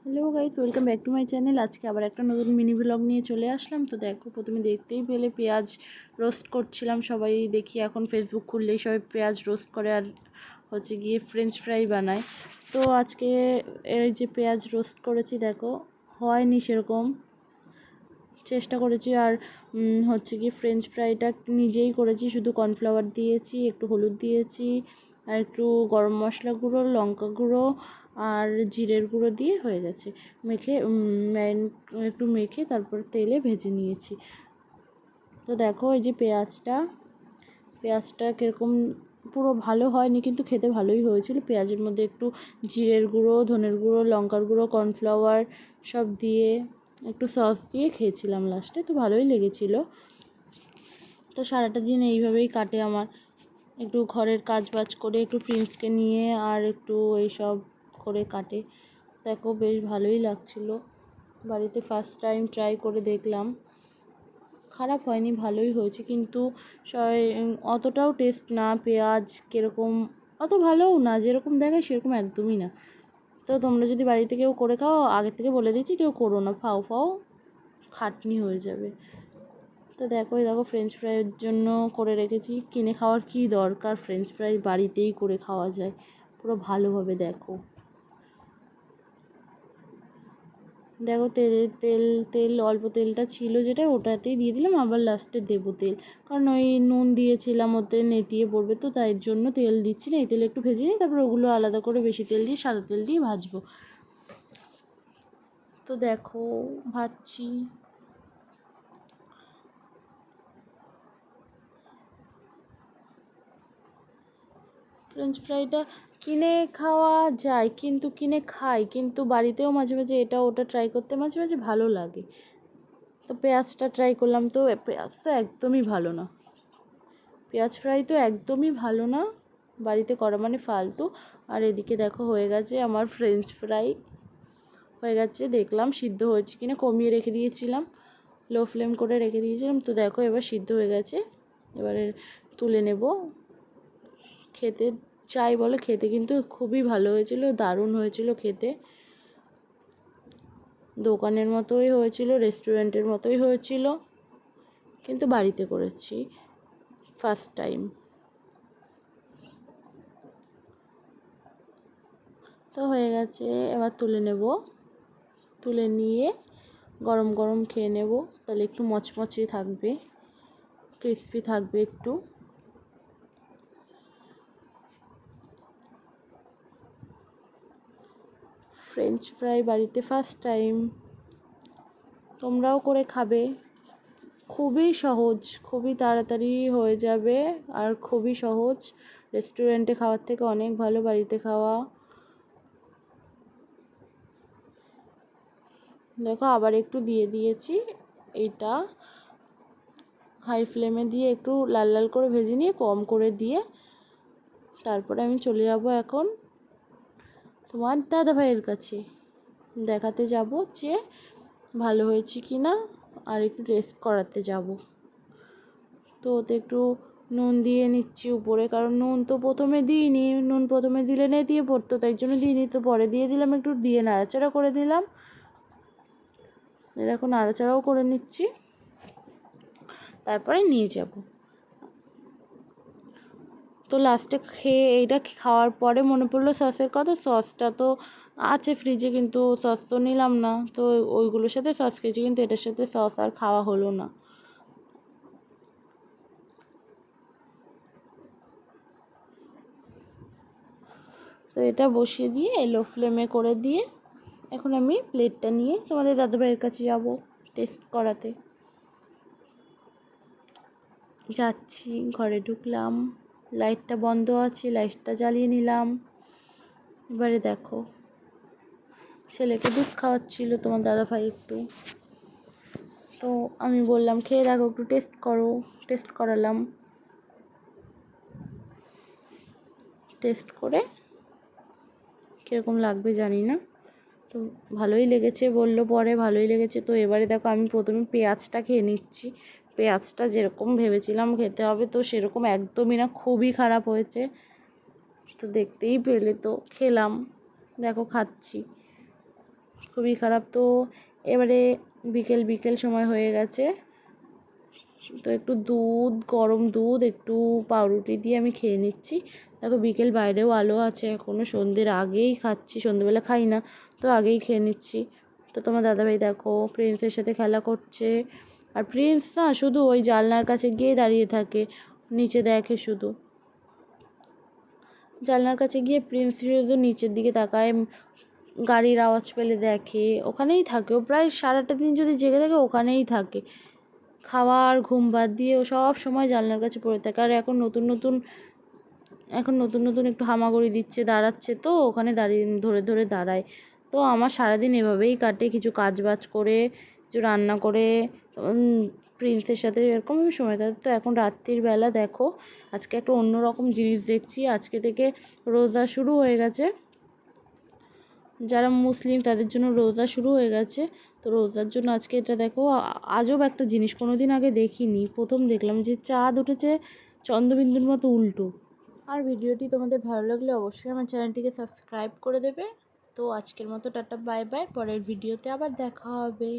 Hello guys, welcome back to my channel. আজকে আবার একটা নতুন মিনি ব্লগ নিয়ে চলে আসলাম। তো দেখো, প্রথমে দেখতেই পেলে পেঁয়াজ রোস্ট করছিলাম। সবাই দেখি এখন ফেসবুক খুললেই সবাই পেঁয়াজ রোস্ট করে আর হচ্ছে গিয়ে ফ্রেঞ্চ ফ্রাই বানায়। তো আজকে এই যে পেঁয়াজ রোস্ট করেছি, দেখো হয়নি সেরকম, চেষ্টা করেছি। আর হচ্ছে গিয়ে ফ্রেঞ্চ ফ্রাইটা নিজেই করেছি, শুধু কর্নফ্লাওয়ার দিয়েছি, একটু হলুদ দিয়েছি আর একটু গরম মশলা গুঁড়ো, লঙ্কা গুঁড়ো আর জিরের গুঁড়ো দিয়ে হয়ে গেছে। মেখে একটু মেখে তারপর তেলে ভেজে নিয়েছি। তো দেখো এই যে পেঁয়াজটা কীরকম, পুরো ভালো হয়নি কিন্তু খেতে ভালোই হয়েছিল। পেঁয়াজের মধ্যে একটু জিরের গুঁড়ো, ধনের গুঁড়ো, লঙ্কার গুঁড়ো, কর্নফ্লাওয়ার সব দিয়ে একটু সস দিয়ে খেয়েছিলাম লাস্টে, তো ভালোই লেগেছিলো। তো সারাটা দিন এইভাবেই কাটে আমার, একটু ঘরের কাজ বাজ করে, একটু প্রিন্সকে নিয়ে আর একটু এইসব করে কাটে। দেখো বেশ ভালোই লাগছিলো। বাড়িতে ফার্স্ট টাইম ট্রাই করে দেখলাম, খারাপ হয়নি, ভালোই হয়েছে। কিন্তু অতটাও টেস্ট না, পেঁয়াজ কীরকম অত ভালোও না, যেরকম দেখায় সেরকম একদমই না। তো তোমরা যদি বাড়িতে কেউ করে খাও, আগের থেকে বলে দিচ্ছি কেউ করো না, ফাও খাটনি হয়ে যাবে। তো দেখো ফ্রেঞ্চ ফ্রাইয়ের জন্য করে রেখেছি। কিনে খাওয়ার কী দরকার, ফ্রেঞ্চ ফ্রাই বাড়িতেই করে খাওয়া যায় পুরো ভালোভাবে। দেখো তেল অল্প তেলটা ছিল যেটা, ওটাতেই দিয়ে দিলাম। আবার লাস্টে দেবো তেল, কারণ ওই নুন দিয়েছিলাম, ওতে নেতিয়ে পড়বে, তো তাই জন্য তেল দিচ্ছি না। এই তেলে একটু ভেজে নিই, তারপর ওগুলো আলাদা করে বেশি তেল দিয়ে, সাদা তেল দিয়ে ভাজবো। তো দেখো ভাজছি। ফ্রেঞ্চ ফ্রাইটা কিনে খাওয়া যায়, কিন্তু কিনে খাই, কিন্তু বাড়িতেও মাঝে মাঝে এটা ওটা ট্রাই করতে মাঝে মাঝে ভালো লাগে। তো পেঁয়াজটা ট্রাই করলাম, তো পেঁয়াজ তো একদমই ভালো না, পেঁয়াজ ফ্রাই তো একদমই ভালো না, বাড়িতে করা মানে ফালতু। আর এদিকে দেখো হয়ে গেছে আমার ফ্রেঞ্চ ফ্রাই, হয়ে গেছে। দেখলাম সিদ্ধ হয়েছে কিনা, কমিয়ে রেখে দিয়েছিলাম, লো ফ্লেম করে রেখে দিয়েছিলাম। তো দেখো এবার সিদ্ধ হয়ে গেছে, এবারে তুলে নেব। খেতে চাই বলে, খেতে কিন্তু খুবই ভালো হয়েছিল, দারুণ হয়েছিল খেতে। দোকানের মতোই হয়েছিল, রেস্টুরেন্টের মতোই হয়েছিল, কিন্তু বাড়িতে করেছি ফার্স্ট টাইম। তো হয়ে গেছে, এবার তুলে নেব। তুলে নিয়ে গরম গরম খেয়ে নেব, তাহলে একটু মচমচে থাকবে, ক্রিস্পি থাকবে একটু। ফ্রেঞ্চ ফ্রাই বাড়িতে ফার্স্ট টাইম, তোমরাও করে খাবে। খুবই সহজ, খুবই তাড়াতাড়ি হয়ে যাবে আর খুবই সহজ। রেস্টুরেন্টে খাওয়ার থেকে অনেক ভালো বাড়িতে খাওয়া। দেখো আবার একটু দিয়ে দিয়েছি, এইটা হাই ফ্লেমে দিয়ে একটু লাল লাল করে ভেজে নিয়ে কম করে দিয়ে তারপরে আমি চলে যাব এখন তোমার দাদা ভাইয়ের কাছে, দেখাতে যাব যে ভালো হয়েছে কি না, আর একটু টেস্ট করাতে যাব। তো ওতে একটু নুন দিয়ে নিচ্ছি উপরে, কারণ নুন তো প্রথমে দিইনি, নুন প্রথমে দিলে দিয়ে পড়তো, তাই জন্য দিইনি। তো পরে দিয়ে দিলাম, একটু দিয়ে নাড়াচাড়া করে দিলাম। দেখো নাড়াচাড়াও করে নিচ্ছি, তারপরে নিয়ে যাব। তো লাস্টে খেয়ে এইটা খাওয়ার পরে মনে পড়লো সসের কথা। সসটা তো আছে ফ্রিজে, কিন্তু সস তো নিলাম না, তো ওইগুলোর সাথে সস খেয়েছি, কিন্তু এটার সাথে সস আর খাওয়া হলো না। তো এটা বসিয়ে দিয়ে লো ফ্লেমে করে দিয়ে এখন আমি প্লেটটা নিয়ে তোমাদের দাদাভাইয়ের কাছে যাব টেস্ট করাতে। যাচ্ছি, ঘরে ঢুকলাম, লাইটটা বন্ধ আছে, লাইটটা জ্বালিয়ে নিলাম। এবারে দেখো ছেলেকে দুধ খাওয়াচ্ছিল তোমার দাদাভাই একটু, তো আমি বললাম খেয়ে দেখো, একটু টেস্ট করো। টেস্ট করালাম, টেস্ট করে কীরকম লাগবে জানি না, তো ভালোই লেগেছে বললো পরে, ভালোই লেগেছে। তো এবারে দেখো আমি প্রথমে পেঁয়াজটা খেয়ে নিচ্ছি। পেঁয়াজটা যেরকম ভেবেছিলাম খেতে হবে, তো সেরকম একদমই না, খুবই খারাপ হয়েছে। তো দেখতেই পেলে, তো খেলাম, দেখো খাচ্ছি, খুবই খারাপ। তো এবারে বিকেল সময় হয়ে গেছে, তো একটু দুধ, গরম দুধ একটু পাউরুটি দিয়ে আমি খেয়ে নিচ্ছি। দেখো বিকেল, বাইরেও আলো আছে, এখনও সন্ধ্যের আগেই খাচ্ছি, সন্ধ্যেবেলা খাই না, তো আগেই খেয়ে নিচ্ছি। তো তোমার দাদাভাই দেখো প্রিন্সের সাথে খেলা করছে, আর প্রিন্স না শুধু ওই জানলার কাছে গিয়ে দাঁড়িয়ে থাকে, নিচে দেখে শুধু, জানলার কাছে গিয়ে প্রিন্স শুধু নিচের দিকে তাকায়, গাড়ির আওয়াজ পেলে দেখে, ওখানেই থাকে ও, প্রায় সারাটা দিন যদি জেগে থাকে ওখানেই থাকে। খাওয়ার ঘুম বাদ দিয়ে ও সব সময় জানলার কাছে পড়ে থাকে। আর এখন নতুন একটু হামাগুড়ি দিচ্ছে, দাঁড়াচ্ছে, তো ওখানে দাঁড়িয়ে ধরে দাঁড়ায়। তো আমার সারাদিন এভাবেই কাটে, কিছু কাজ বাজ করে, কিছু রান্না করে, প্রিন্সের সাথে এরকমই সময় কাটে। তো এখন রাত্রির বেলা দেখো আজকে একটা অন্যরকম জিনিস দেখছি। আজকে থেকে রোজা শুরু হয়ে গেছে, যারা মুসলিম তাদের জন্য রোজা শুরু হয়ে গেছে। তো রোজার জন্য আজকে এটা দেখো আজব একটা জিনিস, কোনো দিন আগে দেখিনি, প্রথম দেখলাম যে চাঁদ উঠেছে চন্দ্রবিন্দুর মতো উল্টো। আর ভিডিওটি তোমাদের ভালো লাগলে অবশ্যই আমার চ্যানেলটিকে সাবস্ক্রাইব করে দেবে। তো আজকের মতো টাটা, বাই বাই, পরের ভিডিওতে আবার দেখা হবে।